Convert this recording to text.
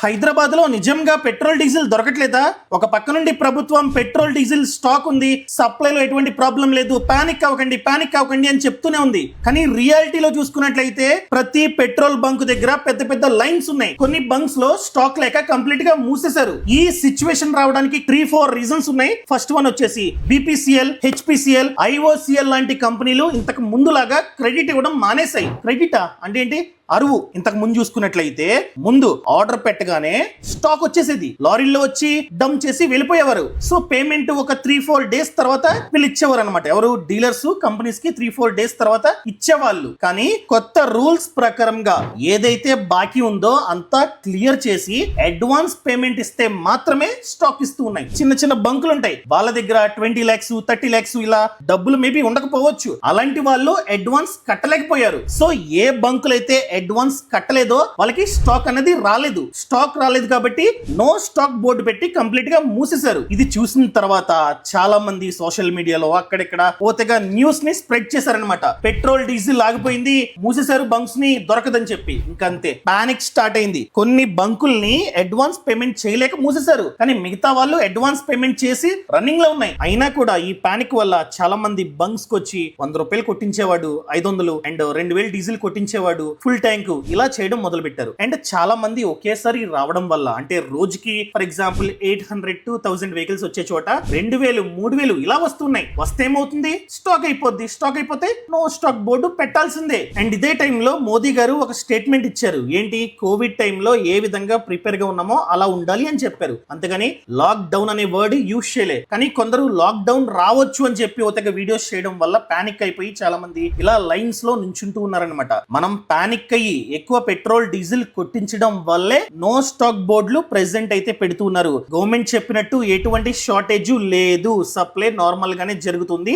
హైదరాబాద్ లో నిజంగా petrol diesel దొరకట్లేదా? ఒక పక్క నుండి ప్రభుత్వం పెట్రోల్ డీజిల్ స్టాక్ ఉంది, సప్లైలో ఎటువంటి ప్రాబ్లం లేదు, పానిక్ అవ్వకండి అని చెప్తూనే ఉంది. కానీ రియాలిటీలో చూసుకున్నట్లయితే ప్రతి పెట్రోల్ బంక్ దగ్గర పెద్ద పెద్ద లైన్స్ ఉన్నాయి. కొన్ని బంక్స్ లో స్టాక్ లేక కంప్లీట్ గా మూసేశారు. ఈ సిచ్యువేషన్ రావడానికి 3-4 రీజన్స్ ఉన్నాయి. ఫస్ట్ వన్ వచ్చేసి BPCL, HPCL, IOCL లాంటి కంపెనీలు ఇంతకు ముందులాగా క్రెడిట్ ఇవ్వడం మానేశాయి. క్రెడిటా అంటే ఏంటి? అరువు. ఇంతకు ముందు చూసుకున్నట్లయితే ముందు ఆర్డర్ పెట్టగానే స్టాక్ వచ్చేసేది, లారీల్లో వచ్చి డంప్ చేసి వెళ్ళిపోయేవారు. సో పేమెంట్ ఒక 3-4 డేస్ తర్వాత వీళ్ళు ఇచ్చేవారు అనమాట. ఎవరు? డీలర్స్ కంపెనీస్ కి 3-4 డేస్ తర్వాత ఇచ్చేవాళ్ళు. కానీ కొత్త రూల్స్ ప్రకారంగా ఏదైతే బాకీ ఉందో అంతా క్లియర్ చేసి అడ్వాన్స్ పేమెంట్ ఇస్తే మాత్రమే స్టాక్ ఇస్తూ ఉన్నాయి. చిన్న చిన్న బంకులు ఉంటాయి, వాళ్ళ దగ్గర 20 lakhs 30 lakhs ఇలా డబ్బులు మేబీ ఉండకపోవచ్చు. అలాంటి వాళ్ళు అడ్వాన్స్ కట్టలేకపోయారు. సో ఏ బంకులు అయితే అడ్వాన్స్ కట్టలేదో వాళ్ళకి స్టాక్ అనేది రాలేదు. స్టాక్ రాలేదు కాబట్టి నో స్టాక్ బోర్డు పెట్టి కంప్లీట్ గా మూసేశారు. ఇది చూసిన తర్వాత చాలా మంది సోషల్ మీడియాలో అక్కడిక్కడ ఓతగా న్యూస్ ని స్ప్రెడ్ చేశారనమాట. పెట్రోల్ డీజిల్ ఆగిపోయింది, మూసేశారు బంక్స్ ని, దొరకదని చెప్పి. ఇంకంతే పానిక్ స్టార్ట్ అయింది. కొన్ని బంకుల్ని అడ్వాన్స్ పేమెంట్ చేయలేక మూసేశారు, కానీ మిగతా వాళ్ళు అడ్వాన్స్ పేమెంట్ చేసి రన్నింగ్ లో ఉన్నాయి. అయినా కూడా ఈ పానిక్ వల్ల చాలా మంది బంక్స్ కి వచ్చి 100 రూపాయలు కొట్టించేవాడు, 500 అండ్ 2000 డీజిల్ కొట్టించేవాడు, ఫుల్ ట్యాంక్ ఇలా చేయడం మొదలు పెట్టారు. అండ్ చాలా మంది ఒకేసారి రావడం వల్ల, అంటే రోజుకి ఫర్ ఎగ్జాంపుల్ 800 to 1000 వెహికల్స్ వచ్చే చోట 2000 3000 ఇలా వస్తున్నాయి. వస్తే ఏమవుతుంది? స్టాక్ అయిపోద్ది. స్టాక్ అయిపోతే నో స్టాక్ బోర్డు పెట్టాల్సిందే. అండ్ ఇదే టైంలో మోదీ గారు ఒక స్టేట్మెంట్ ఇచ్చారు. ఏంటి? కోవిడ్ టైంలో ఏ విధంగా ప్రిపేర్ గా ఉన్నామో అలా ఉండాలి అని చెప్పారు. అంతేగాని లాక్ డౌన్ అనే వర్డ్ యూజ్ చేయలే. కానీ కొందరు లాక్ డౌన్ రావచ్చు అని చెప్పి ఒక వీడియోస్ చేయడం వల్ల పానిక్ అయిపోయి చాలా మంది ఇలా లైన్స్ లో నించుంటూ ఉన్నారనమాట. మనం పానిక్ అయ్యి ఎక్కువ పెట్రోల్ డీజిల్ కొట్టించడం వల్లే నో స్టాక్ బోర్డులు ప్రెసెంట్ అయితే పెడుతూ ఉన్నారు. గవర్నమెంట్ చెప్పినట్టు ఎటువంటి షార్టేజ్ లేదు, సప్లై నార్మల్ గానే జరుగుతుంది.